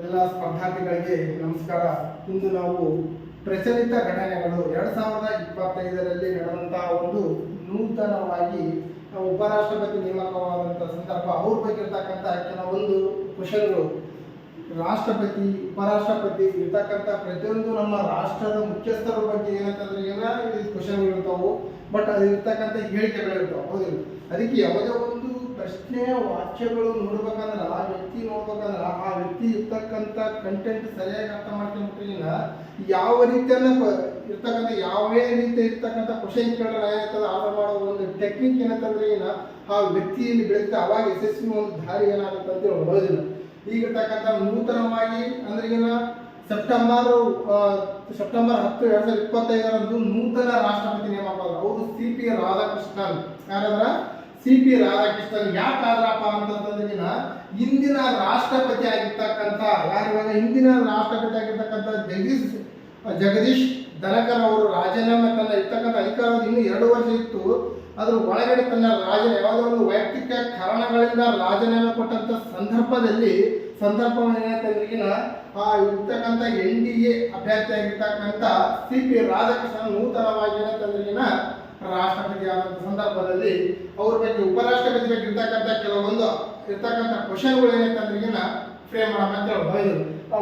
ಎಲ್ಲ ಸ್ಪರ್ಧಾರ್ಥಿಗಳಿಗೆ ನಮಸ್ಕಾರ. ಇಂದು ನಾವು ಪ್ರಚಲಿತ ಘಟನೆಗಳು 2025ರಲ್ಲಿ ನಡೆದಂತಹ ಒಂದು ನೂತನವಾಗಿ ಉಪರಾಷ್ಟ್ರಪತಿ ನೇಮಕವಾದಂಥ ಸಂದರ್ಭ, ಅವ್ರ ಬಗ್ಗೆ ಇರ್ತಕ್ಕಂಥ ಕೆಲವೊಂದು ಕ್ವಶನ್ಗಳು, ರಾಷ್ಟ್ರಪತಿ ಉಪರಾಷ್ಟ್ರಪತಿ ಇರ್ತಕ್ಕಂಥ ಪ್ರತಿಯೊಂದು ನಮ್ಮ ರಾಷ್ಟ್ರದ ಮುಖ್ಯಸ್ಥರ ಬಗ್ಗೆ ಏನಂತಂದ್ರೆ ಕ್ವಶನ್ಗಳು ಇರ್ತಾವೆ. ಬಟ್ ಅದು ಇರ್ತಕ್ಕಂಥ ಹೇಳಿಕೆಗಳಿರ್ತಾವೆ, ಹೌದಿಲ್ಲ? ಅದಕ್ಕೆ ಯಾವುದೇ ಒಂದು ಪ್ರಶ್ನೆಯ ವಾಕ್ಯಗಳು ನೋಡ್ಬೇಕಂದ್ರೆ, ಆ ವ್ಯಕ್ತಿ ನೋಡ್ಬೇಕಂದ್ರೆ, ಆ ವ್ಯಕ್ತಿ ಇರ್ತಕ್ಕಂಥ ಕಂಟೆಂಟ್ ಸರಿಯಾಗಿ ಅರ್ಥ ಮಾಡ್ಕೊಂಡ್ಬಿಟ್ರಿನ ಯಾವ ರೀತಿಯನ್ನ ಇರ್ತಕ್ಕಂಥ ಯಾವೇ ರೀತಿ ಇರ್ತಕ್ಕಂಥ ಕ್ವಶನ್ ಕೇಳಿದ್ರೆ ಏನಾಗ್ತದೆ, ಆರ್ಡರ್ ಮಾಡೋ ಒಂದು ಟೆಕ್ನಿಕ್ ಏನಂತಂದ್ರೆ ಆ ವ್ಯಕ್ತಿಯಲ್ಲಿ ಬೆಳೆಯುತ್ತೆ. ಅವಾಗ ಯಶಸ್ವಿ ಒಂದು ದಾರಿ ಏನಾಗುತ್ತೆ ಅಂತ ಹೇಳೋದಿಲ್ಲ. ಈಗಿರ್ತಕ್ಕಂಥ ನೂತನವಾಗಿ ಅಂದ್ರೆ ಸೆಪ್ಟೆಂಬರ್ 10, 2025 ನೂತನ ರಾಷ್ಟ್ರಪತಿ ನೇಮಕ ಆದ್ರು. ಅವರು CP ರಾಧಾಕೃಷ್ಣನ್. ಯಾರಾದ್ರ? CP ರಾಧಾಕೃಷ್ಣನ್. ಯಾಕಾದ್ರಪ್ಪ ಅಂತಂದ್ರೆ ಇಂದಿನ ರಾಷ್ಟ್ರಪತಿ ಆಗಿರ್ತಕ್ಕಂಥ ಯಾರಿವಾಗ ಹಿಂದಿನ ರಾಷ್ಟ್ರಪತಿ ಆಗಿರ್ತಕ್ಕಂಥ ಜಗದೀಶ್ ಧನಕರ್ ಅವರು ರಾಜೀನಾಮೆ ತನ್ನ ಇರ್ತಕ್ಕಂಥ ಅಧಿಕಾರದ ಇನ್ನು 2 ವರ್ಷ ಇತ್ತು. ಅದ್ರ ಒಳಗಡೆ ತನ್ನ ಯಾವುದೋ ಒಂದು ವೈಯಕ್ತಿಕ ಕಾರಣಗಳಿಂದ ರಾಜೀನಾಮೆ ಕೊಟ್ಟಂತ ಸಂದರ್ಭವನ್ನು ಏನಾಯ್ತಂದ್ರಿಗಿನ ಆ ಇರ್ತಕ್ಕಂಥ NDA ಅಭ್ಯರ್ಥಿ ಆಗಿರ್ತಕ್ಕಂಥ CP ರಾಧಾಕೃಷ್ಣನ್ ನೂತನವಾಗಿ ಏನಂತಂದ್ರಿಗಿನ ರಾಷ್ಟ್ರಪತಿ ಆದಂಥ ಸಂದರ್ಭದಲ್ಲಿ ಅವ್ರ ಬಗ್ಗೆ ಉಪರಾಷ್ಟ್ರಪತಿ ಬಗ್ಗೆ ಇರ್ತಕ್ಕಂಥ ಕೆಲವೊಂದು ಇರ್ತಕ್ಕಂಥ ಕ್ವಶನ್ಗಳು ಏನಂತಂದ್ರಿಗಿನ ಫ್ರೇಮ್ ಮಾಡಬೇಕಂತ ಹೇಳ್ಬೋದು.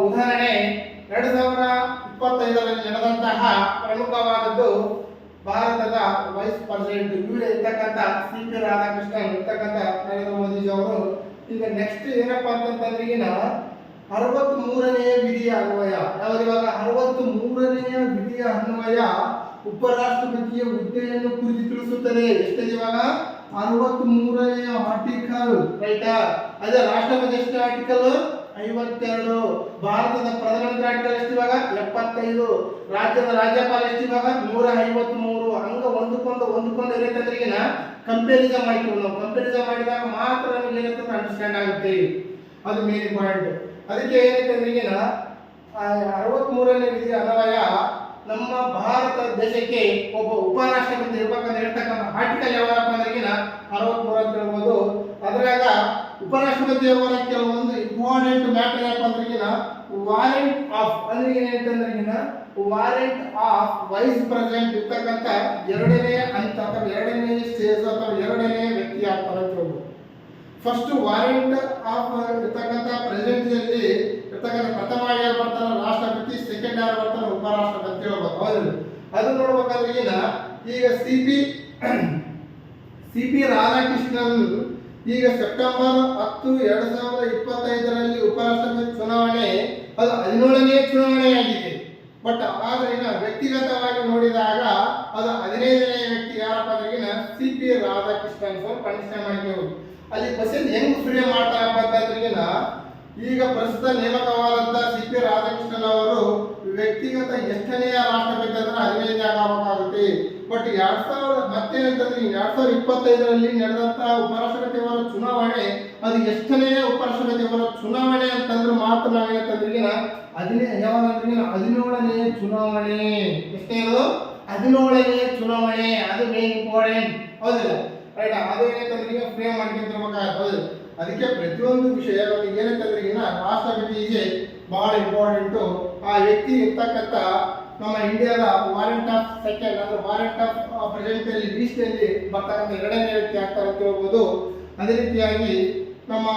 ಉದಾಹರಣೆ 2025ರಲ್ಲಿ ನಡೆದಂತಹ ಪ್ರಮುಖವಾದದ್ದು ಭಾರತದ ವೈಸ್ ಪ್ರೆಸಿಡೆಂಟ್ ಇವರು ಇರ್ತಕ್ಕಂಥ CP ರಾಧಾಕೃಷ್ಣನ್ ಇರ್ತಕ್ಕಂಥ ನರೇಂದ್ರ ಮೋದಿಜಿ ಅವರು ಈಗ ನೆಕ್ಸ್ಟ್ ಏನಪ್ಪಾ ಅಂತಂದ್ರಿಗಿನ 63ನೇ ವಿಧಿಯ ಅನ್ವಯ, ಯಾವಾಗ 63ನೇ ವಿಧಿಯ ಅನ್ವಯ ಉಪರಾಷ್ಟ್ರಪತಿಯ ಹುದ್ದೆಯನ್ನು ಕುರಿತು ತಿಳಿಸುತ್ತದೆ. ಎಷ್ಟಿದೆ ಇವಾಗ? 63ನೇ ಆರ್ಟಿಕಲ್, ರೈಟಾ? ಅದೇ ರಾಷ್ಟ್ರಪತಿ ಎಷ್ಟು ಆರ್ಟಿಕಲ್? 52. ಭಾರತದ ಪ್ರಧಾನಮಂತ್ರಿ ಆರ್ಟಿಕಲ್ ಎಷ್ಟು ಇವಾಗ? 75. ರಾಜ್ಯದ ರಾಜ್ಯಪಾಲ ಎಷ್ಟು ಇವಾಗ? 153. ಹಂಗ ಒಂದಕ್ಕೊಂದು ಏನಂತಂದ್ರಿಗಿನ ಕಂಪೇರಿಸನ್ ಮಾಡ್ತೀವಿ ನಾವು. ಕಂಪೇರಿಸನ್ ಮಾಡಿದಾಗ ಮಾತ್ರ ನಮಗೆ ಏನಂತಂದ್ರೆ ಅಂಡರ್ಸ್ಟ್ಯಾಂಡ್ ಆಗುತ್ತೆ. ಅದು ಮೇನ್ ಪಾಯಿಂಟ್. ಅದಕ್ಕೆ ಏನಂತಂದ್ರಿಗಿನ 63ನೇ ವಿಧಿಯ ಅನ್ವಯ ನಮ್ಮ ಭಾರತ ದೇಶಕ್ಕೆ ಒಬ್ಬ ಉಪರಾಷ್ಟ್ರಪತಿ ಇರ್ಬೇಕಂತ ಹೇಳ್ತಕ್ಕಂಥ ಆರ್ಟಿಕಲ್ ಯಾವಾಗಪ್ಪ ಅಂದ್ರಿಗಿನ 63 ಅಂತ ಹೇಳ್ಬೋದು. ಅದ್ರಾಗ ಉಪರಾಷ್ಟ್ರಪತಿ ಅವರ ಕೆಲವೊಂದು ಇಂಪಾರ್ಟೆಂಟ್ ಮ್ಯಾಟರ್ ಏನಪ್ಪ ಅಂದ್ರಿಗಿನ ವಾರೆಂಟ್ ಆಫ್ ಅಂದ್ರೆ ಏನಂತಂದ್ರಿಗಿನ ವಾರೆಂಟ್ ಆಫ್ ವೈಸ್ ಪ್ರೆಸಿಡೆಂಟ್ ಇರ್ತಕ್ಕಂಥ 2ನೇ ಹಂತ ಅಥವಾ 2ನೇ ಸ್ಟೇಜ್ ಅಥವಾ 2ನೇ ವ್ಯಕ್ತಿ ಆಗ್ತಾರೆ ಅಂತ ಹೇಳ್ಬೋದು. ಫಸ್ಟ್ ವಾರೆಂಟ್ ಆಫ್ ಇರ್ತಕ್ಕಂಥ ಪ್ರೆಸಿಡೆನ್ಸಿಯಲ್ಲಿ ಇರ್ತಕ್ಕಂಥ ಪ್ರಥಮ ಯಾರು ಬರ್ತಾರ? ರಾಷ್ಟ್ರಪತಿ. ಸೆಕೆಂಡ್ ಯಾರು ಬರ್ತಾರ? ಉಪರಾಷ್ಟ್ರಪತಿ ಹೇಳ್ಬೋದು, ಹೌದಿಲ್ಲ? ಅದು ನೋಡ್ಬೇಕಂದ್ರೆ ಈಗ CP ರಾಧಾಕೃಷ್ಣನ್ ಈಗ ಸೆಪ್ಟೆಂಬರ್ 10, 2025ರಲ್ಲಿ ಉಪರಾಷ್ಟ್ರಪತಿ ಚುನಾವಣೆ ಅದು 17ನೇ ಚುನಾವಣೆಯಾಗಿದೆ. ಬಟ್ ಆದ್ರೆ ವ್ಯಕ್ತಿಗತವಾಗಿ ನೋಡಿದಾಗ ಅದು 15ನೇ ವ್ಯಕ್ತಿ ಯಾರಪ್ಪ ಅಂದ್ರೆ CP ರಾಧಾಕೃಷ್ಣನ್ ಕಂಡಿಷನ್ ಮಾಡಿದ್ದೇವೆ. ಅಲ್ಲಿ ಕ್ವಶನ್ ಹೆಂಗ್ ಫ್ರೇಮ್ ಮಾಡ್ತಾರಪ್ಪ ಅಂತಂದ್ರಿಗಿನ ಈಗ ಪ್ರಸ್ತುತ ನೇಮಕವಾದಂತ CP ರಾಧಾಕೃಷ್ಣನ್ ಅವರು ವ್ಯಕ್ತಿಗತ ಎಷ್ಟನೇ ರಾಷ್ಟ್ರಪತಿ ಅಂದ್ರೆ 15ನೇ ಆಗಬೇಕಾಗುತ್ತೆ. ಬಟ್ 2025ರಲ್ಲಿ ನಡೆದಂತ ಉಪರಾಷ್ಟ್ರಪತಿ ಅವರ ಚುನಾವಣೆ ಅದು ಎಷ್ಟನೇ ಉಪರಾಷ್ಟ್ರಪತಿ ಅವರ ಚುನಾವಣೆ ಅಂತಂದ್ರೆ ಮಾತ್ರ ನಾವೇನಂತಂದ್ರಿಗಿನ 17ನೇ ಚುನಾವಣೆ. ಎಷ್ಟೇ ಇರೋದು? 17ನೇ ಚುನಾವಣೆ. ಅದು ಮೇನ್ ಇಂಪಾರ್ಟೆಂಟ್, ಹೌದಿಲ್ಲ? ರೈಟ್? ಅದು ಏನಂತಂದ್ರೆ ಫ್ರೇಮ್ ಮಾಡ್ಕೊಂತಿರ್ಬೇಕಾಗುತ್ತೆ, ಹೌದು? ಅದಕ್ಕೆ ಪ್ರತಿಯೊಂದು ವಿಷಯ ನಮಗೆ ಏನಂತಂದ್ರೆ ರಾಷ್ಟ್ರಪತಿಗೆ ಬಹಳ ಇಂಪಾರ್ಟೆಂಟು. ಆ ವ್ಯಕ್ತಿ ಇರ್ತಕ್ಕಂಥ ನಮ್ಮ ಇಂಡಿಯಾದ ವಾರೆಂಟ್ ಆಫ್ ಸೆಕೆಂಡ್ ಅಂದ್ರೆ ವಾರೆಂಟ್ ಆಫ್ ಪ್ರೆಸಿಡೆಂಟ್ ಅಲ್ಲಿ ಲೀಸ್ಟ್ ಅಲ್ಲಿ ಬರ್ತಕ್ಕಂಥ 2ನೇ ವ್ಯಕ್ತಿ ಆಗ್ತಾರೆ ಅಂತ ಹೇಳ್ಬೋದು. ಅದೇ ರೀತಿಯಾಗಿ ನಮ್ಮ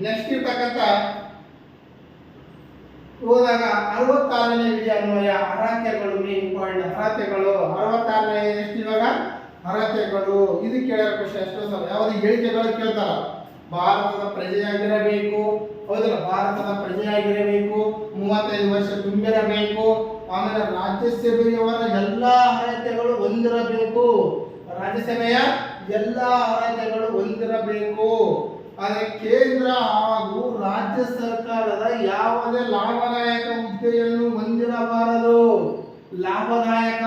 ನೆಕ್ಸ್ಟ್ ಇರ್ತಕ್ಕಂಥ ಹೋದಾಗ 66ನೇ ವಿಧಿ ಅನ್ವಯ ಅರ್ಹತೆಗಳು ಮೇನ್ ಇಂಪಾರ್ಟೆಂಟ್. ಅರ್ಹತೆಗಳು 66ನೇ ಎಷ್ಟು ಇವಾಗ? ಅರ್ಹತೆಗಳು. ಇದು ಕೇಳೋ ಕ್ವಶನ್ ಎಷ್ಟೋ ಸಲ ಯಾವ್ದು ಹೇಳಿಕೆಗಳು ಕೇಳ್ತಾರ. ಭಾರತದ ಪ್ರಜೆಯಾಗಿರಬೇಕು, ಹೌದಲ್ಲ? ಭಾರತದ ಪ್ರಜೆಯಾಗಿರಬೇಕು, 35 ವರ್ಷ ತುಂಬಿರಬೇಕು, ಆಮೇಲೆ ರಾಜ್ಯಸಭೆಯವರ ಎಲ್ಲಾ ಅರ್ಹತೆಗಳು ಹೊಂದಿರಬೇಕು. ರಾಜ್ಯಸಭೆಯ ಎಲ್ಲಾ ಅರ್ಹತೆಗಳು ಹೊಂದಿರಬೇಕು. ಆದರೆ ಕೇಂದ್ರ ಹಾಗೂ ರಾಜ್ಯ ಸರ್ಕಾರದ ಯಾವುದೇ ಲಾಭದಾಯಕ ಹುದ್ದೆಯನ್ನು ಹೊಂದಿರಬಾರದು. ಲಾಭದಾಯಕ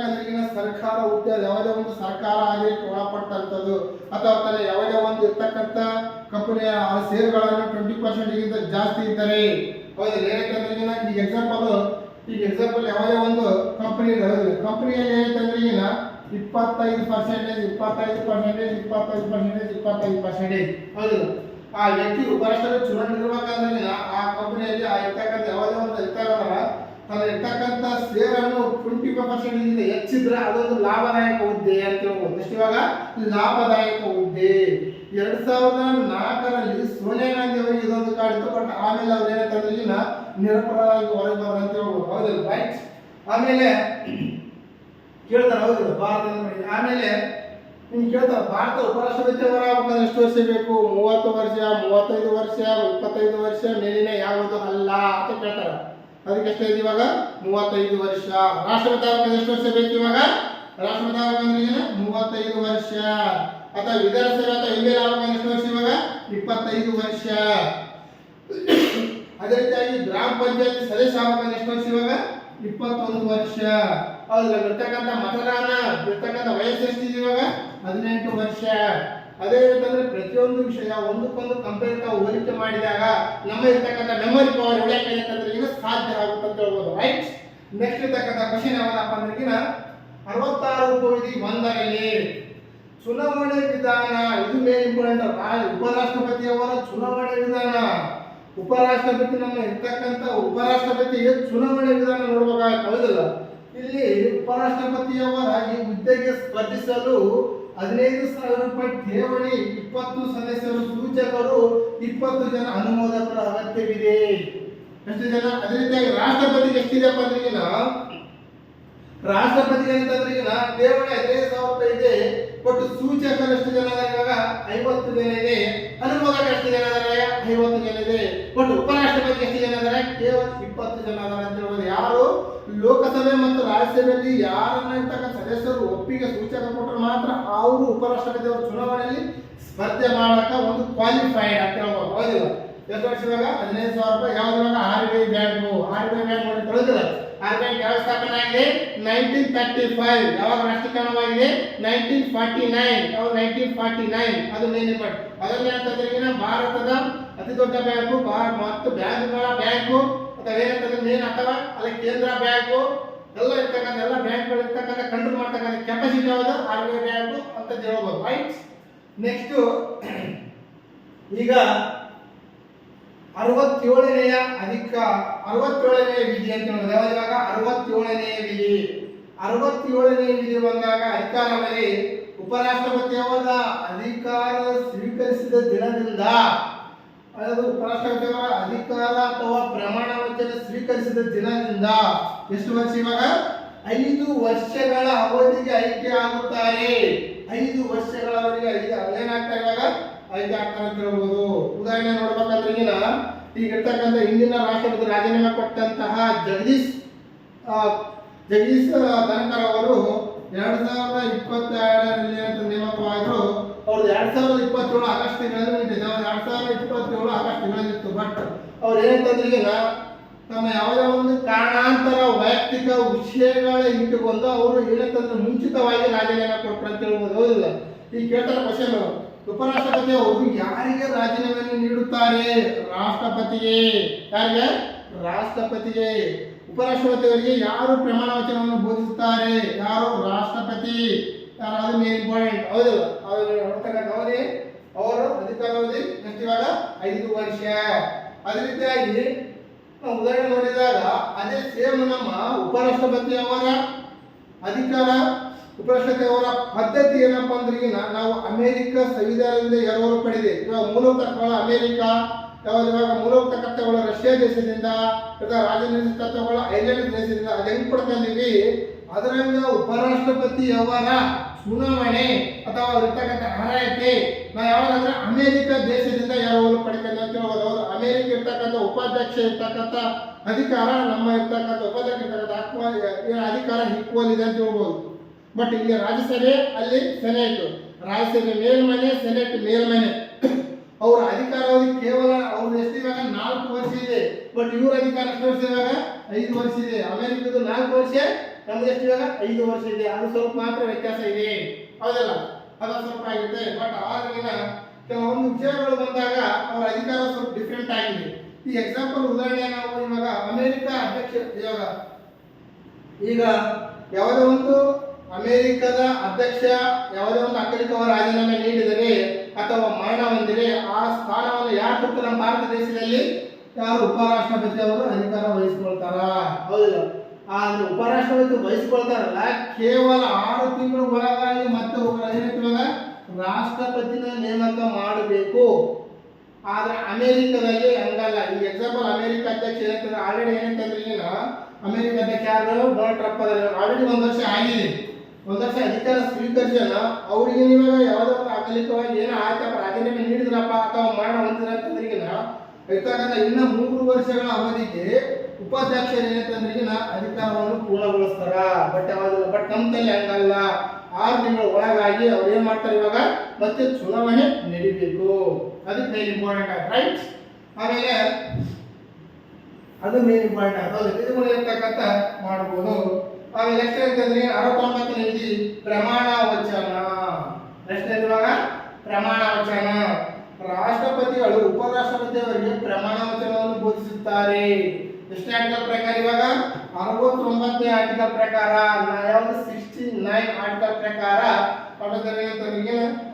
ಅಂದ್ರೆ ಸರ್ಕಾರ ಹುದ್ದೆ, ಯಾವುದೇ ಒಂದು ಸರ್ಕಾರ ಆಗಲಿಕ್ಕೆ ಒಳಪಟ್ಟಂಥದ್ದು ಅಥವಾ ತನ್ನ ಯಾವುದೇ ಒಂದು ಇರ್ತಕ್ಕಂಥ ಕಂಪನಿಯ ಷೇರುಗಳನ್ನು 20% ಜಾಸ್ತಿ ಇದ್ದರೆ, ಹೌದಿಲ್ಲ? ಏನಂತಂದ್ರೆ ಈಗ ಎಕ್ಸಾಂಪಲ್ ಯಾವುದೇ ಒಂದು ಕಂಪನಿ ಇರೋದಿಲ್ಲ. ಕಂಪನಿಯಲ್ಲಿ ಏನಂತಂದ್ರೆ 25% ಹೌದಿಲ್ಲ? ಆ ವ್ಯಕ್ತಿ ಉಪರಾಷ್ಟ್ರಪತಿ ಚುನಾವಣೆ 50% ಹೆಚ್ಚಿದ್ರೆ ಅದೊಂದು ಲಾಭದಾಯಕ ಹುದ್ದೆ ಅಂತ ಹೇಳ್ಬೋದು. ಎಷ್ಟು ಇವಾಗ ಲಾಭದಾಯಕ ಹುದ್ದೆ. 2004ರಲ್ಲಿ ಸೋನಿಯಾ ಗಾಂಧಿ ಅವರಿಗೆ ಇದೊಂದು ಕಾಡಿತ್ತು, ಬಟ್ ಆಮೇಲೆ ಅವ್ರು ಏನಂತಂದ್ರೆ ಈಗ ನಿರಪರಾಧವಾಗಿ ಹೊರಗೆ ಬಂದ್ರು ಅಂತ ಹೇಳ್ಬೋದು. ಹೌದಿಲ್ಲ ರೈಟ್. ಆಮೇಲೆ ಕೇಳ್ತಾರೆ ಹೌದಿಲ್ಲ ಭಾರತದ ಬಗ್ಗೆ. ಆಮೇಲೆ ನಿಮ್ಗೆ ಕೇಳ್ತಾರೆ ಭಾರತ ಉಪರಾಷ್ಟ್ರಪತಿ ಅವರಾಗಬೇಕಂದ್ರೆ ಎಷ್ಟು ವರ್ಷ ಬೇಕು? 30 ವರ್ಷ, 35 ವರ್ಷ, 25 ವರ್ಷ ಮೇಲಿನ ಯಾವುದು ಅಲ್ಲ ಅಂತ ಕೇಳ್ತಾರೆ. ಅದಕ್ಕೆ ಎಷ್ಟು ಇದೆ ಇವಾಗ? 35 ವರ್ಷ. ರಾಷ್ಟ್ರಪತಿ ಆಗಬೇಕಂದ್ರೆ ಎಷ್ಟು ವರ್ಷ ಬೇಕು ಇವಾಗ? ರಾಷ್ಟ್ರಪತಿ ಆಗಬೇಕಂದ್ರೆ 35 ವರ್ಷ. ಅಥವಾ ವಿಧಾನಸಭೆ ಅಥವಾ ಎಂ ಎಲ್ ಆಗಬೇಕಂದ್ರೆ ಎಷ್ಟು ವರ್ಷ ಇವಾಗ? 25 ವರ್ಷ. ಅದೇ ರೀತಿಯಾಗಿ ಗ್ರಾಮ ಪಂಚಾಯತ್ ಸದಸ್ಯ ಆಗಬೇಕಂದ್ರೆ ಎಷ್ಟು ವರ್ಷ ಇವಾಗ? 21 ವರ್ಷ. ಹೌದಲ್ಲ. ಇರ್ತಕ್ಕಂಥ ಮತದಾನ ಇರ್ತಕ್ಕಂಥ ವಯಸ್ಸು ಎಷ್ಟಿದೆ ಇವಾಗ? 18 ವರ್ಷ. ಅದೇ ಅಂತಂದ್ರೆ ಪ್ರತಿಯೊಂದು ವಿಷಯ ಒಂದಕ್ಕೊಂದು ಕಂಪೇರ್ ಹೋಲಿಕೆ ಮಾಡಿದಾಗ ನಮ್ಮ ಇರ್ತಕ್ಕಂಥ ಮೆಮೊರಿ ಪವರ್ ಉಳಿಯಕ್ಕೆ ಅಂತಂದ್ರೆ ಈಗ ಸಾಧ್ಯ ಆಗುತ್ತೆ ಅಂತ ಹೇಳ್ಬೋದು ರೈಟ್. ನೆಕ್ಸ್ಟ್ ಇರ್ತಕ್ಕಂಥ ಕ್ವಶನ್ ಯಾವ್ದಪ್ಪ ಅಂದ್ರೆ ಈಗ 66.1ರಲ್ಲಿ ಚುನಾವಣೆ ವಿಧಾನ, ಇದು ಮೇನ್ ಇಂಪಾರ್ಟೆಂಟ್. ಉಪರಾಷ್ಟ್ರಪತಿಯವರ ಚುನಾವಣೆ ವಿಧಾನ. ಉಪರಾಷ್ಟ್ರಪತಿ ನಮ್ಮ ಇರ್ತಕ್ಕಂಥ ಉಪರಾಷ್ಟ್ರಪತಿಗೆ ಚುನಾವಣೆ ವಿಧಾನ ನೋಡ್ಬೇಕಾಗುತ್ತೆ ಹೌದಲ್ಲ. ಇಲ್ಲಿ ಉಪರಾಷ್ಟ್ರಪತಿಯವರ ಈ ಹುದ್ದೆಗೆ ಸ್ಪರ್ಧಿಸಲು 15,000 ರೂಪಾಯಿ ಠೇವಣಿ, 20 ಸದಸ್ಯರು, ಸೂಚಕರು, 20 ಜನ ಅನುಮೋದಕರ ಅಗತ್ಯವಿದೆ. ಎಷ್ಟು ಜನ? ಅದೇ ರೀತಿಯಾಗಿ ರಾಷ್ಟ್ರಪತಿಗೆ ಎಷ್ಟಿದೆಪ್ಪ ಅಂದ್ರೆ ಈಗ ರಾಷ್ಟ್ರಪತಿಗೆ ಅಂತಂದ್ರೆ ಈಗ ಠೇವಣಿ 15,000 ರೂಪಾಯಿ ಇದೆ, ಬಟ್ ಸೂಚಕರು ಎಷ್ಟು ಜನ ಇದ್ದಾರೆ ಇವಾಗ? 50 ಜನ ಇದೆ. ಅನುಮೋದಕರು ಎಷ್ಟು ಜನ ಇದ್ದಾರೆ? 50 ಜನ ಇದೆ. ಬಟ್ ಉಪರಾಷ್ಟ್ರಪತಿ ಎಷ್ಟು ಜನ ಇದ್ದಾರೆ? ಕೇವಲ 20 ಜನ ಇದ್ದಾರೆ ಅಂತ ಹೇಳ್ಬೋದು. ಯಾರು ಲೋಕಸಭೆ ಮತ್ತು ರಾಜ್ಯಸಭೆಯಲ್ಲಿ ಯಾರನ್ನ ಇರ್ತಕ್ಕಂಥ ಸದಸ್ಯರು ಒಪ್ಪಿಗೆ ಸೂಚಕ ಕೊಟ್ಟರೆ ಮಾತ್ರ ಅವರು ಉಪರಾಷ್ಟ್ರಪತಿ ಅವರ ಚುನಾವಣೆಯಲ್ಲಿ ಸ್ಪರ್ಧೆ ಮಾಡಕ ಒಂದು ಕ್ವಾಲಿಫೈಡ್ ಅಂತ ಹೇಳ್ಬೋದು ಹೌದಿಲ್ಲ. ಎಷ್ಟು ವರ್ಷ ಇವಾಗ? 15,000 ರೂಪಾಯಿ. ಯಾವ್ದು ಇವಾಗ? RBI bank. RBI ಬ್ಯಾಂಕ್ ನೋಡಿ ತಿಳಿದಿಲ್ಲ. RBI ಯಾವ ಸ್ಥಾಪನೆ ಆಗಿದೆ? 1935. ಯಾವಾಗ ರಾಷ್ಟ್ರೀಕರಣವಾಗಿದೆ? 1949. ಯಾವಾಗ? 1949. ಅದು ಮೇನ್ ಇಂಪಾರ್ಟೆಂಟ್. ಅದನ್ನ ಅಂತಂದ್ರೆ ಭಾರತದ ಅತಿ ದೊಡ್ಡ ಬ್ಯಾಂಕು ಮತ್ತು ಬ್ಯಾಂಕ್ಗಳ ಬ್ಯಾಂಕು ಅಥವಾ ಏನಂತಂದ್ರೆ ಮೇನ್ ಅಥವಾ ಅಲ್ಲಿ ಕೇಂದ್ರ ಬ್ಯಾಂಕು ಎಲ್ಲ ಇರ್ತಕ್ಕಂಥ ಎಲ್ಲ ಬ್ಯಾಂಕ್ಗಳು ಇರ್ತಕ್ಕಂಥ ಕಂಟ್ರೋಲ್ ಮಾಡ್ತಕ್ಕಂಥ ಕೆಪಾಸಿಟಿ ಯಾವುದು? RBI ಬ್ಯಾಂಕು ಅಂತ ಹೇಳ್ಬೋದು ರೈಟ್. ನೆಕ್ಸ್ಟ್ ಈಗ 67ನೇ ವಿಧಿ ಅಂತ ಹೇಳೋದು ಯಾವಾಗ? 67ನೇ ವಿಧಿ. 67ನೇ ವಿಧಿ ಬಂದಾಗ ಅಧಿಕಾರಾವಧಿ ಉಪರಾಷ್ಟ್ರಪತಿಯವರ ಅಧಿಕಾರ ಸ್ವೀಕರಿಸಿದ ದಿನದಿಂದ, ಅದು ಉಪರಾಷ್ಟ್ರಪತಿಯವರ ಅಧಿಕಾರ ಅಥವಾ ಪ್ರಮಾಣ ವಚನ ಸ್ವೀಕರಿಸಿದ ದಿನದಿಂದ ಎಷ್ಟು ವರ್ಷ ಇವಾಗ? 5 ವರ್ಷಗಳ ಅವಧಿಗೆ ಆಯ್ಕೆ ಆಗುತ್ತಾರೆ. 5 ವರ್ಷಗಳವರೆಗೆ ಏನಾಗ್ತಾರೆ ಇವಾಗ? ಆಯ್ಕೆ ಆಗ್ತಾರೆ ಅಂತ ಹೇಳ್ಬೋದು. ಉದಾಹರಣೆ ನೋಡ್ಬೇಕಂದ್ರೆ ಈಗ ಇರ್ತಕ್ಕಂಥ ಹಿಂದಿನ ರಾಷ್ಟ್ರಪತಿ ರಾಜೀನಾಮೆ ಕೊಟ್ಟಂತಹ ಜಗದೀಶ್ ಧನಕರ್ ಅವರು 2022ರಲ್ಲಿ ಅಂತ ನೇಮಕವಾದ್ರು. ಅವ್ರು 2027 ಆಗಸ್ಟ್ ತಿಂಗಳಲ್ಲಿ 2027 ಆಗಸ್ಟ್ ತಿಂಗಳಲ್ಲಿತ್ತು. ಬಟ್ ಅವ್ರು ಏನಂತಂದ್ರೆ ತಮ್ಮ ಯಾವುದೇ ಒಂದು ಕಾರಣಾಂತರ ವೈಯಕ್ತಿಕ ವಿಷಯಗಳ ಇಟ್ಟುಕೊಂಡು ಅವರು ಏನಂತಂದ್ರೆ ಮುಂಚಿತವಾಗಿ ರಾಜೀನಾಮೆ ಕೊಟ್ಟರು ಅಂತ ಹೇಳ್ಬೋದು ಹೌದಿಲ್ಲ. ಈಗ ಕೇಳ್ತಾರೆ ಕ್ವಶನ್, ಉಪರಾಷ್ಟ್ರಪತಿ ಅವರು ಯಾರಿಗೆ ರಾಜೀನಾಮೆಯನ್ನು ನೀಡುತ್ತಾರೆ? ರಾಷ್ಟ್ರಪತಿಗೆ. ಯಾರಿಗೆ? ರಾಷ್ಟ್ರಪತಿಗೆ. ಉಪರಾಷ್ಟ್ರಪತಿ ಅವರಿಗೆ ಯಾರು ಪ್ರಮಾಣ ವಚನವನ್ನು ಬೋಧಿಸುತ್ತಾರೆ? ಯಾರು? ರಾಷ್ಟ್ರಪತಿ. ಯಾರು? ಮೇನ್ ಇಂಪಾರ್ಟೆಂಟ್ ಹೌದಿಲ್ಲ. ಅವರೇ ಅವರ ಅಧಿಕಾರಾವಧಿ ಎಷ್ಟು ಇವಾಗ? 5 ವರ್ಷ. ಅದೇ ರೀತಿಯಾಗಿ ನಾವು ಉದಾಹರಣೆ ನೋಡಿದಾಗ ಅದೇ ಸೇಮ್ ನಮ್ಮ ಉಪರಾಷ್ಟ್ರಪತಿಯವರ ಅಧಿಕಾರ ಉಪರಾಷ್ಟ್ರಪತಿಯವರ ಪದ್ಧತಿ ಏನಪ್ಪಾ ಅಂದ್ರೆ ಈಗ ನಾವು ಅಮೆರಿಕ ಸಂವಿಧಾನದಿಂದ ಎರವರು ಪಡೆದಿದೆ. ಇವಾಗ ಮೂಲಭೂತ ತತ್ವಗಳು ಅಮೆರಿಕ, ಇವಾಗ ಮೂಲಭೂತ ತತ್ವಗಳು ರಷ್ಯಾ ದೇಶದಿಂದ, ರಾಜನೈತಿಕ ತತ್ವಗಳು ಐರ್ಲೆಂಡ್ ದೇಶದಿಂದ. ಅದು ಹೆಂಗ್ ಕೊಡ್ತೀವಿ? ಅದರಂಗ ಉಪರಾಷ್ಟ್ರಪತಿಯವರ ಚುನಾವಣೆ ಅಥವಾ ಇರ್ತಕ್ಕಂಥ ಅರ್ಹತೆ ನಾವು ಯಾವಾಗಂದ್ರೆ ಅಮೆರಿಕ ದೇಶದಿಂದ ಯಾವಾಗ ಪಡಿತೇನೆ ಅಂತ ಹೇಳ್ಬೋದು. ಅವರು ಅಮೆರಿಕ ಇರ್ತಕ್ಕಂಥ ಉಪಾಧ್ಯಕ್ಷ ಇರ್ತಕ್ಕಂಥ ಅಧಿಕಾರ ನಮ್ಮ ಇರ್ತಕ್ಕಂಥ ಉಪಾಧ್ಯಕ್ಷ ಇರ್ತಕ್ಕಂಥ ಅಧಿಕಾರ ಈಕ್ವಲ್ ಇದೆ ಅಂತ ಹೇಳ್ಬೋದು. ಬಟ್ ಇಲ್ಲಿ ರಾಜ್ಯಸಭೆ, ಅಲ್ಲಿ ಸೆನೆಟ್. ರಾಜ್ಯಸಭೆ ಮೇಲ್ಮನೆ, ಸೆನೆಟ್ ಮೇಲ್ಮನೆ. ಅವರ ಅಧಿಕಾರಾವಧಿ ಕೇವಲ ಅವ್ರ ಎಷ್ಟು ಇವಾಗ 4 ವರ್ಷ ಇದೆ. ಬಟ್ ಇವ್ರ ಅಧಿಕಾರ ಎಷ್ಟು ವರ್ಷ ಇವಾಗ? 5 ವರ್ಷ ಇದೆ. ಅಮೆರಿಕದ 4 ವರ್ಷ, ನಮ್ದು ಎಷ್ಟು ಇವಾಗ? 5 ವರ್ಷ ಇದೆ. ಅದು ಸ್ವಲ್ಪ ಮಾತ್ರ ವ್ಯತ್ಯಾಸ ಇದೆ ಹೌದಲ್ಲ. ಅದು ಸ್ವಲ್ಪ ಆಗಿದೆ. ಬಟ್ ಆಗಿನ ಕೆಲವೊಂದು ವಿಷಯಗಳು ಬಂದಾಗ ಅವರ ಅಧಿಕಾರ ಸ್ವಲ್ಪ ಡಿಫ್ರೆಂಟ್ ಆಗಿದೆ. ಈ ಎಕ್ಸಾಂಪಲ್ ಉದಾಹರಣೆ ನಾವು ಇವಾಗ ಅಮೆರಿಕ ಅಧ್ಯಕ್ಷ ಈಗ ಯಾವುದೇ ಒಂದು ಅಮೆರಿಕದ ಅಧ್ಯಕ್ಷ ಯಾವುದೇ ಒಂದು ಅಕಾಲಿಕವ ರಾಜೀನಾಮೆ ನೀಡಿದರೆ ಅಥವಾ ಮರಣ ಹೊಂದಿದರೆ ಆ ಸ್ಥಾನವನ್ನು ಯಾರು ಕೊಟ್ಟು ನಮ್ಮ ಭಾರತ ದೇಶದಲ್ಲಿ ಯಾರು? ಉಪರಾಷ್ಟ್ರಪತಿ ಅವರು ಅಧಿಕಾರ ವಹಿಸಿಕೊಳ್ತಾರ ಹೌದಿಲ್ಲ. ಆದ್ರೆ ಉಪರಾಷ್ಟ್ರಪತಿ ವಹಿಸ್ಕೊಳ್ತಾರಲ್ಲ ಕೇವಲ 6 ತಿಂಗಳ ಒಳಗಾಗಿ ಮತ್ತೆ ಏನಂತೀವಾಗ ರಾಷ್ಟ್ರಪತಿನ ನೇಮಕ ಮಾಡಬೇಕು. ಆದ್ರೆ ಅಮೆರಿಕದಲ್ಲಿ ಹಂಗಲ್ಲ. ಈಗ ಎಕ್ಸಾಂಪಲ್ ಅಮೆರಿಕ ಅಧ್ಯಕ್ಷ ಏನಂತಂದ್ರೆ ಆಲ್ರೆಡಿ ಏನಂತಂದ್ರೆ ಈಗ ಅಮೆರಿಕ ಅಧ್ಯಕ್ಷ ಯಾರು ಡೊನಾಲ್ಡ್ ಟ್ರಂಪ್ ಆಲ್ರೆಡಿ 1 ವರ್ಷ ಆಗಿದೆ. 1 ವರ್ಷ ಅಧಿಕಾರ ಸ್ವೀಕರಿಸಲ್ಲ. ಅವ್ರಿಗೆ ಇವಾಗ ಯಾವ್ದಾದ್ರು ಅಕಲಿಕವಾಗಿ ಏನೋ ಆಯ್ತಪ್ಪ ರಾಜೀನಾಮೆ ನೀಡಿದ್ರಪ್ಪ ಅಥವಾ ಮರಣ ಹೊಂದಿದ್ರ ಅಂತಂದ್ರೆ ಇರ್ತಕ್ಕಂಥ ಇನ್ನ 3 ವರ್ಷಗಳ ಅವಧಿಗೆ ಉಪಾಧ್ಯಕ್ಷರು ಏನಂತಂದ್ರೆ ಅಧಿಕಾರವನ್ನು ಪೂರ್ಣಗೊಳಿಸ್ತಾರ. ಬಟ್ ನಮ್ಮಲ್ಲಿ ಹಂಗಲ್ಲ. 6 ತಿಂಗಳ ಒಳಗಾಗಿ ಅವ್ರು ಏನ್ ಮಾಡ್ತಾರೆ ಇವಾಗ ಮತ್ತೆ ಚುನಾವಣೆ ನಡೀಬೇಕು. ಅದಕ್ಕೆ ಮೇನ್ ಇಂಪಾರ್ಟೆಂಟ್ ಆಯ್ತು ರೈಟ್. ಆಮೇಲೆ ಅದು ಮೇನ್ ಇಂಪಾರ್ಟೆಂಟ್ ಆಯ್ತು. ಇದು ಇರ್ತಕ್ಕಂಥ ಮಾಡ್ಬೋದು. ಆಮೇಲೆ ನೆಕ್ಸ್ಟ್ ಅಂತಂದ್ರೆ 69ನೇ ವಿಧಿ ಪ್ರಮಾಣ ವಚನ. ನೆಕ್ಸ್ಟ್ ಇವಾಗ ಪ್ರಮಾಣ ವಚನ. ರಾಷ್ಟ್ರಪತಿಗಳು ಉಪರಾಷ್ಟ್ರಪತಿಯವರಿಗೆ ಪ್ರಮಾಣ ವಚನವನ್ನು ಬೋಧಿಸುತ್ತಾರೆ. ಎಷ್ಟನೇ ಆರ್ಟಿಕಲ್ ಪ್ರಕಾರ ಇವಾಗ 69ನೇ ಆರ್ಟಿಕಲ್ ಪ್ರಕಾರ ಯಾವುದು 69 ಆರ್ಟಿಕಲ್ ಪ್ರಕಾರ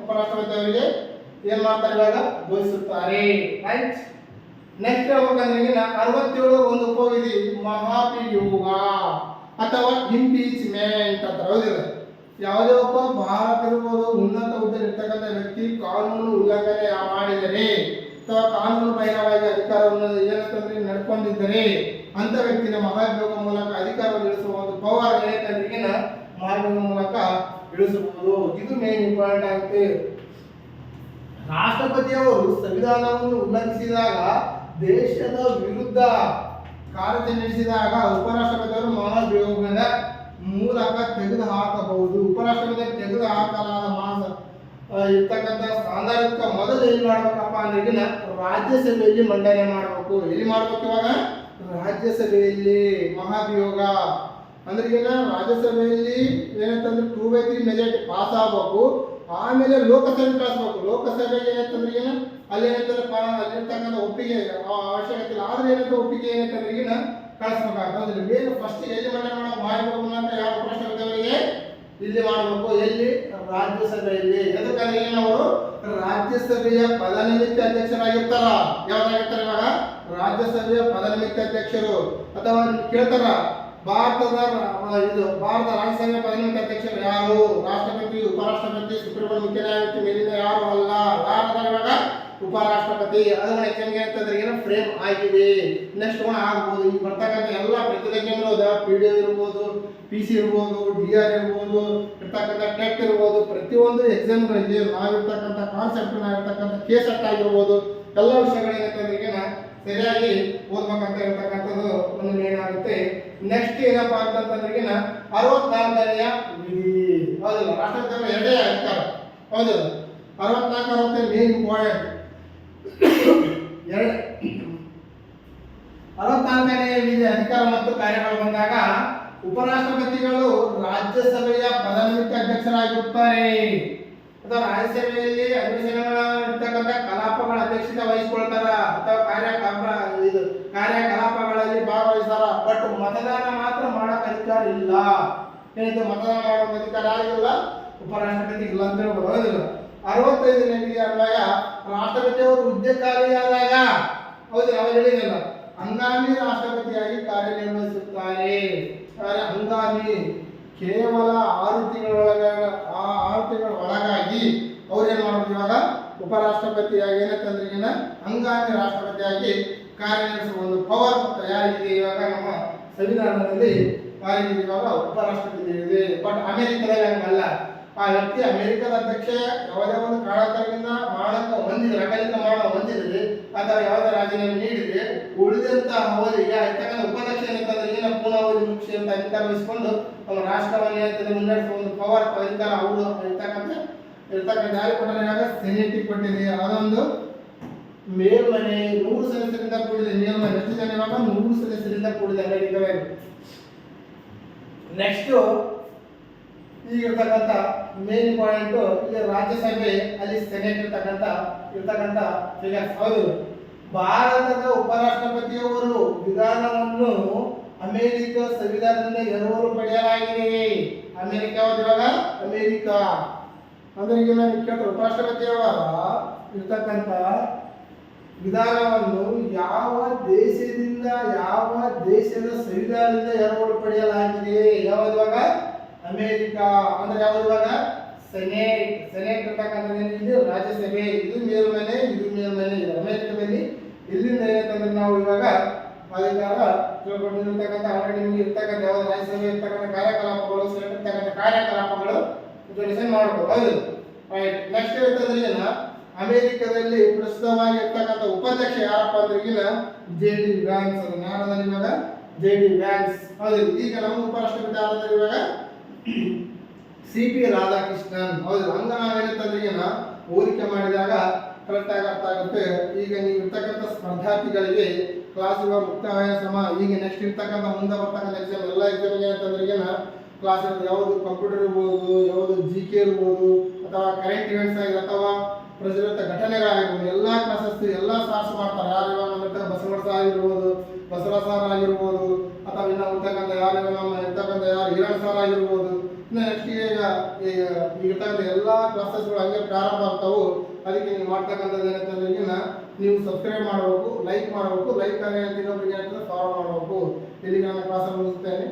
ಉಪರಾಷ್ಟ್ರಪತಿಯವರಿಗೆ ಏನ್ ಮಾಡ್ತಾರೆ ಇವಾಗ ಬೋಧಿಸುತ್ತಾರೆ ರೈಟ್. ನೆಕ್ಸ್ಟ್ ಹೇಳ್ಬೇಕಂದ್ರೆ 67 ಒಂದು ಉಪವಿಧಿ ಮಹಾಭಿಯೋಗ ಅಥವಾ ಇಂಪೀಚ್ಮೆಂಟ್ ಅಂತ ಹೌದಿಲ್ಲ. ಯಾವುದೇ ಒಬ್ಬ ಭಾರತ ಇರ್ಬೋದು ಉನ್ನತ ಹುದ್ದೆಯಲ್ಲಿ ಇರ್ತಕ್ಕಂಥ ವ್ಯಕ್ತಿ ಕಾನೂನು ಉಲ್ಲಂಘನೆ ಮಾಡಿದರೆ ಅಥವಾ ಕಾನೂನು ಬಾಹಿರವಾಗಿ ಅಧಿಕಾರವನ್ನು ಏನಂತಂದ್ರೆ ನಡ್ಕೊಂಡಿದ್ದರೆ ಅಂತ ವ್ಯಕ್ತಿನ ಮಹಾಭಿಯೋಗ ಮೂಲಕ ಅಧಿಕಾರವನ್ನು ಇಳಿಸುವ ಒಂದು ಪವರ್ ಏನಂತಂದ್ರೆ ಮಹಾಭಿಯೋಗ ಮೂಲಕ ಇಳಿಸಬಹುದು. ಇದು ಮೇನ್ ಇಂಪಾರ್ಟೆಂಟ್ ಆಗುತ್ತೆ. ರಾಷ್ಟ್ರಪತಿಯವರು ಸಂವಿಧಾನವನ್ನು ಉಲ್ಲಂಘಿಸಿದಾಗ ದೇಶದ ವಿರುದ್ಧ ಕಾರ್ಯನಿರ್ವಹಿಸಿದಾಗ ಉಪರಾಷ್ಟ್ರಪತಿಯವರು ಮಹಾಭಿಯೋಗದ ಮೂಲಕ ತೆಗೆದುಹಾಕಬಹುದು. ಉಪರಾಷ್ಟ್ರಪತಿ ತೆಗೆದುಹಾಕಲಾದ ಇರ್ತಕ್ಕಂಥ ಸಾಂದರ್ಭಿಕ ಮೊದಲು ಏನ್ ಮಾಡ್ಬೇಕಪ್ಪ ಅಂದ್ರೆ ರಾಜ್ಯಸಭೆಯಲ್ಲಿ ಮಂಡನೆ ಮಾಡಬೇಕು. ಎಲ್ಲಿ ಮಾಡ್ಬೇಕು ಇವಾಗ ರಾಜ್ಯಸಭೆಯಲ್ಲಿ ಮಹಾಭಿಯೋಗ ಅಂದ್ರೆ ಈಗ ರಾಜ್ಯಸಭೆಯಲ್ಲಿ ಏನಂತಂದ್ರೆ 2/3 ಮೆಜಾರಿಟಿ ಪಾಸ್ ಆಗಬೇಕು. ಆಮೇಲೆ ಲೋಕಸಭೆ ಕಳಿಸ್ಬೇಕು. ಲೋಕಸಭೆಗೆ ಏನಂತಂದ್ರೆ ಅಲ್ಲಿ ಏನಂತಂದ್ರೆ ಅಲ್ಲಿರ್ತಕ್ಕಂಥ ಒಪ್ಪಿಗೆ ಅವಶ್ಯಕತೆ ಇಲ್ಲ. ಆದ್ರೆ ಏನಂತ ಒಪ್ಪಿಗೆ ಏನಂತಂದ್ರೆ ಕಳಿಸ್ಬೇಕಾಗ್ತದೆ. ಮೇನ್ ಫಸ್ಟ್ ಎಲ್ಲಿ ಮಂಡನೆ ಮಾಡಬೇಕು ಮಹಾಭಿಯೋಗ ಅಂತ ಯಾವ ಉಪರಾಷ್ಟ್ರಪತಿಯವರಿಗೆ ಇಲ್ಲಿ ಮಾಡಬೇಕು ಎಲ್ಲಿ ರಾಜ್ಯಸಭೆಯಲ್ಲಿ. ಯಾಕಂದ್ರೆ ಅವರು ರಾಜ್ಯಸಭೆಯ ಪದನಿಮಿತ್ತ ಅಧ್ಯಕ್ಷರಾಗಿರ್ತಾರ. ಯಾವ್ದಾಗಿರ್ತಾರೆ ಇವಾಗ ರಾಜ್ಯಸಭೆಯ ಪದನಿಮಿತ್ತ ಅಧ್ಯಕ್ಷರು. ಅಥವಾ ಕೇಳ್ತಾರ ಭಾರತ ರಾಜ್ಯಸಭೆಯ ಪದನಿಮಿತ್ತ ಅಧ್ಯಕ್ಷರು ಯಾರು? ರಾಷ್ಟ್ರಪತಿ, ಉಪರಾಷ್ಟ್ರಪತಿ, ಸುಪ್ರೀಂ ಕೋರ್ಟ್ ಮುಖ್ಯ ನ್ಯಾಯಮೂರ್ತಿ ಮೇಲಿಂದ ಯಾರು ಅಲ್ಲ. ಯಾರು ಇವಾಗ ಉಪರಾಷ್ಟ್ರಪತಿ. ಅದನ್ನ ಎಕ್ಸಾಮ್ಗೆ ಅಂತಂದ್ರೆ ಫ್ರೇಮ್ ಆಗಿದೆ. ನೆಕ್ಸ್ಟ್ ಆಗ್ಬೋದು. ಈಗ ಬರ್ತಕ್ಕಂಥ ಎಲ್ಲ ಪ್ರತಿನಿಧಿಗಳು PDO ಇರ್ಬೋದು, PC ಇರ್ಬೋದು, DR ಇರ್ಬೋದು, ಇರ್ತಕ್ಕಂಥ ಟೆಟ್ ಇರ್ಬೋದು, ಪ್ರತಿಯೊಂದು ಎಕ್ಸಾಮ್ಗಳಿಗೆ ನಾವಿರ್ತಕ್ಕಂಥ ಕಾನ್ಸೆಪ್ಟ್ ನಾವಿರ್ತಕ್ಕಂಥ ಕೇಸ್ ಅಟ್ ಆಗಿರ್ಬೋದು ಎಲ್ಲ ವಿಷಯಗಳೇನಂತಂದ್ರೆ ಸರಿಯಾಗಿ ಓದ್ಬೇಕಂತ ಇರ್ತಕ್ಕಂಥದ್ದು ಒಂದು ಏನಾಗುತ್ತೆ. ನೆಕ್ಸ್ಟ್ ಏನಪ್ಪಾ ಅಂತಂದ್ರೆ 64ನೇ ವಿಧಿ ಹೌದಿಲ್ಲ. ರಾಷ್ಟ್ರಪತಿ ಎರಡೇ ಅಧಿಕಾರ ಹೌದಿಲ್ಲ. 64 ಮೇನ್ ಇಂಪಾರ್ಟೆಂಟ್. 64ನೇ ವಿಧಿ ಅಧಿಕಾರ ಮತ್ತು ಕಾರ್ಯಗಳು ಬಂದಾಗ ಉಪರಾಷ್ಟ್ರಪತಿಗಳು ರಾಜ್ಯಸಭೆಯ ಪದನಿಮಿತ್ತ ಅಧ್ಯಕ್ಷರಾಗಿರುತ್ತಾರೆ. ಅಥವಾ ರಾಜ್ಯಸಭೆಯಲ್ಲಿ ಅಧಿವೇಶನಗಳ ಇರ್ತಕ್ಕಂಥ ಕಲಾಪಗಳ ಅಧ್ಯಕ್ಷತೆ ವಹಿಸಿಕೊಳ್ತಾರ ಅಥವಾ ಕಾರ್ಯಕಲಾಪಗಳಲ್ಲಿ ಭಾಗವಹಿಸ್ತಾರ. ಬಟ್ ಮತದಾನ ಮಾತ್ರ ಮಾಡಕ್ ಅಧಿಕಾರ ಇಲ್ಲ. ಏನಿದು ಮತದಾನ ಮಾಡೋ ಅಧಿಕಾರ ಆಗಿಲ್ಲ ಉಪರಾಷ್ಟ್ರಪತಿ ಇಲ್ಲ ಅಂತ ಹೇಳ್ಬೋದು. 65ನೇ ವಿಧಿ ಅನ್ವಯ ರಾಷ್ಟ್ರಪತಿಯವರು ಹುದ್ದೆ ಖಾಲಿಯಾದಾಗ ಹೌದಿಲ್ಲ ಅವಾಗ ಹೇಳಿದಲ್ಲ ಹಂಗಾಮಿ ರಾಷ್ಟ್ರಪತಿಯಾಗಿ ಕಾರ್ಯನಿರ್ವಹಿಸುತ್ತಾರೆ. ಹಂಗಾಮಿ ಕೇವಲ 6 ತಿಂಗಳ ಒಳಗಾಗಿ ಅವ್ರೇನ್ ಮಾಡೋದು ಇವಾಗ ಉಪರಾಷ್ಟ್ರಪತಿಯಾಗಿ ಏನಂತಂದ್ರೆ ಹಂಗಾಮಿ ರಾಷ್ಟ್ರಪತಿಯಾಗಿ ಕಾರ್ಯನಿರ್ವಹಿಸುವ ಒಂದು ಪವರ್ ಯಾರಿಗಿದೆ ಇವಾಗ ನಮ್ಮ ಸಂವಿಧಾನದಲ್ಲಿ ಯಾರಿಗಿದೆ ಇವಾಗ ಉಪರಾಷ್ಟ್ರಪತಿ ಇದೆ. ಬಟ್ ಅಮೆರಿಕದಲ್ಲಿ ಹಂಗಲ್ಲ. ಆ ವ್ಯಕ್ತಿ ಅಮೆರಿಕದ ಅಧ್ಯಕ್ಷ ಯಾವುದೇ ಒಂದು ಕಾರಣದಿಂದ ಮಾಡಕ್ಕೆ ಹೊಂದಿದ್ರೆ ಅಕಾಲಿಕ ಮಾಡ ಹೊಂದಿದ್ರೆ ಅಥವಾ ಯಾವುದೇ ರಾಜೀನಾಮೆ ನೀಡಿದ್ರೆ ಉಳಿದಂತ ಅವಧಿಗೆ ಇರ್ತಕ್ಕಂಥ ಉಪಾಧ್ಯಕ್ಷ ಏನಂತಂದ್ರೆ ಪೂರ್ಣ ಅವಧಿ ಮುಗಿಸಿ ಅಂತ ಅಧಿಕಾರ ವಹಿಸಿಕೊಂಡು ನಮ್ಮ ರಾಷ್ಟ್ರವನ್ನು ಮುನ್ನಡೆಸುವ ಒಂದು ಪವರ್ ಅಧಿಕಾರ ಅವರು ಇರ್ತಕ್ಕಂಥ ಯಾರು ಕೊಟ್ಟರೆ ಇವಾಗ ಸೆನೆಟ್ ಕೊಟ್ಟಿದೆ. ಅದೊಂದು ಮೇಲ್ಮನೆ 100 ಸದಸ್ಯರಿಂದ ಕೂಡಿದೆ. ಮೇಲ್ಮನೆ ಎಷ್ಟು ಜನ ಇವಾಗ 100 ಸದಸ್ಯರಿಂದ ಕೂಡಿದೆ ಅಮೆರಿಕವಾಗಿ. ನೆಕ್ಸ್ಟ್ ಈಗಿರ್ತಕ್ಕಂಥ ಮೇನ್ ಇಂಪಾರ್ಟೆಂಟ್ ಇಲ್ಲಿ ರಾಜ್ಯಸಭೆ ಅಲ್ಲಿ ಸೆನೆಟ್ ಇರ್ತಕ್ಕಂಥ ಫಿಗರ್ಸ್ ಹೌದು. ಭಾರತದ ಉಪರಾಷ್ಟ್ರಪತಿಯವರು ವಿಧಾನವನ್ನು ಅಮೆರಿಕ ಸಂವಿಧಾನದಿಂದ ಎರವಲು ಪಡೆಯಲಾಗಿದೆ. ಅಮೆರಿಕ ಇವಾಗ ಅಮೆರಿಕ ಅಂದ್ರೆ ಈಗ ನಾನು ಕೇಳ್ತಾರೆ ಉಪರಾಷ್ಟ್ರಪತಿಯವರ ಇರ್ತಕ್ಕಂಥ ವಿಧಾನವನ್ನು ಯಾವ ದೇಶದ ಸಂವಿಧಾನದಿಂದ ಎರವಲು ಪಡೆಯಲಾಗಿದೆ. ಯಾವುದು ಇವಾಗ? ಅಮೇರಿಕಾ. ಅಂದ್ರೆ ಯಾವುದು ಇವಾಗ? ಸೆನೆಟ್ ಇರ್ತಕ್ಕಂಥದ್ದು ಇಲ್ಲಿ ರಾಜ್ಯಸಭೆ. ಇದು ಮೇಲ್ಮನೆ, ಇದು ಮೇಲ್ಮನೆ. ಅಮೇರಿಕಾದಲ್ಲಿ ಇಲ್ಲಿಂದ ಏನಂತಂದ್ರೆ ನಾವು ಇವಾಗ ಅಧಿಕಾರ ತಿಳ್ಕೊಂಡಿರ್ತಕ್ಕಂಥ ಆಲ್ರೆಡಿ ನಿಮಗೆ ಇರ್ತಕ್ಕಂಥ ಯಾವ್ದು ರಾಜ್ಯಸಭೆ ಇರ್ತಕ್ಕಂಥ ಕಾರ್ಯಕಲಾಪಗಳು, ಸೆನೆಟ್ ಇರ್ತಕ್ಕಂಥ ಕಾರ್ಯಕಲಾಪಗಳು ಡಿಸೈನ್ ಮಾಡ್ಬೋದು. ಹೌದು, ರೈಟ್. ನೆಕ್ಸ್ಟ್ ಹೇಳ್ತಂದ್ರೆ ಏನ, ಅಮೇರಿಕಾದಲ್ಲಿ ಪ್ರಸ್ತುತವಾಗಿ ಇರ್ತಕ್ಕಂಥ ಉಪಾಧ್ಯಕ್ಷ ಯಾರಪ್ಪ ಅಂದ್ರೆ ಈಗಿನ ಜೆ.ಡಿ. ವ್ಯಾನ್ಸ್. ಅದು ಯಾರಾದ್ರೆ ಇವಾಗ? ಜೆ.ಡಿ. ವ್ಯಾನ್ಸ್. ಹೌದು. ಈಗ ನಮ್ಮ ಉಪರಾಷ್ಟ್ರಪತಿ ಯಾರಾದ್ರೆ ಇವಾಗ? ಸಿ.ಪಿ. ರಾಧಾಕೃಷ್ಣನ್. ಹೌದು. ಹಂಗ ನಾವೇನಂತಂದ್ರೆ ಈಗಿನ ಹೋಲಿಕೆ ಮಾಡಿದಾಗ ಕರೆಕ್ಟ್ ಆಗಿ ಅರ್ಥ ಆಗುತ್ತೆ. ಈಗ ನೀವು ಇರ್ತಕ್ಕಂಥ ಸ್ಪರ್ಧಾರ್ಥಿಗಳಿಗೆ ಕ್ಲಾಸ್ ಇವಾಗ ಮುಕ್ತಾಯ ಸಮ. ಈಗ ನೆಕ್ಸ್ಟ್ ಇರ್ತಕ್ಕಂಥ ಮುಂದೆ ಬರ್ತಕ್ಕಂಥ ಎಕ್ಸಾಮ್ ಎಲ್ಲ ಎಕ್ಸಾಮ್ಗೆ ಏನಂತಂದ್ರೆ ಈಗಿನ ಕ್ಲಾಸ್ ಯಾವುದು ಕಂಪ್ಯೂಟರ್ ಇರ್ಬೋದು, ಯಾವುದು GK ಇರ್ಬೋದು, ಅಥವಾ ಕರೆಂಟ್ ಇವೆಂಟ್ಸ್ ಆಗಿ ಅಥವಾ ಪ್ರಚಲಿತ ಘಟನೆಗಳಾಗಿರ್ಬೋದು, ಎಲ್ಲ ಕ್ಲಾಸಸ್ ಎಲ್ಲ ಸಾರ್ಸ್ ಮಾಡ್ತಾರೆ. ಯಾರು ಇವಾಗ ನಮ್ಮ ಬಸವಣ್ಣ ಆಗಿರ್ಬೋದು, ಬಸವರಾಜ ಸರ್ ಆಗಿರ್ಬೋದು, ಅಥವಾ ಇನ್ನು ಇರ್ತಕ್ಕಂಥ ಯಾರು ನಮ್ಮ ಇರ್ತಕ್ಕಂಥ ಯಾರು ಹಿರಣ್ ಸರ್ ಆಗಿರ್ಬೋದು. ಇನ್ನು ನೆಕ್ಸ್ಟ್ ಈಗ ಇರ್ತಕ್ಕಂಥ ಎಲ್ಲ ಕ್ಲಾಸಸ್ಗಳು ಹಂಗೆ ಪ್ರಾರಂಭ ಆಗ್ತಾವು. ಅದಕ್ಕೆ ನೀವು ಮಾಡ್ತಕ್ಕಂಥದ್ದು ಏನಂತಂದ್ರೆ ಈಗಿನ ನೀವು ಸಬ್ಸ್ಕ್ರೈಬ್ ಮಾಡಬೇಕು, ಲೈಕ್ ಮಾಡಬೇಕು, ಲೈಕ್ ಆಗಿ ಇನ್ನೊಬ್ಬರಿಗೆ ಫಾಲೋ ಮಾಡಬೇಕು. ಇಲ್ಲಿಗೆ ನಾನು ಕ್ಲಾಸಲ್ಲಿ ಮುಗಿಸ್ತೇನೆ.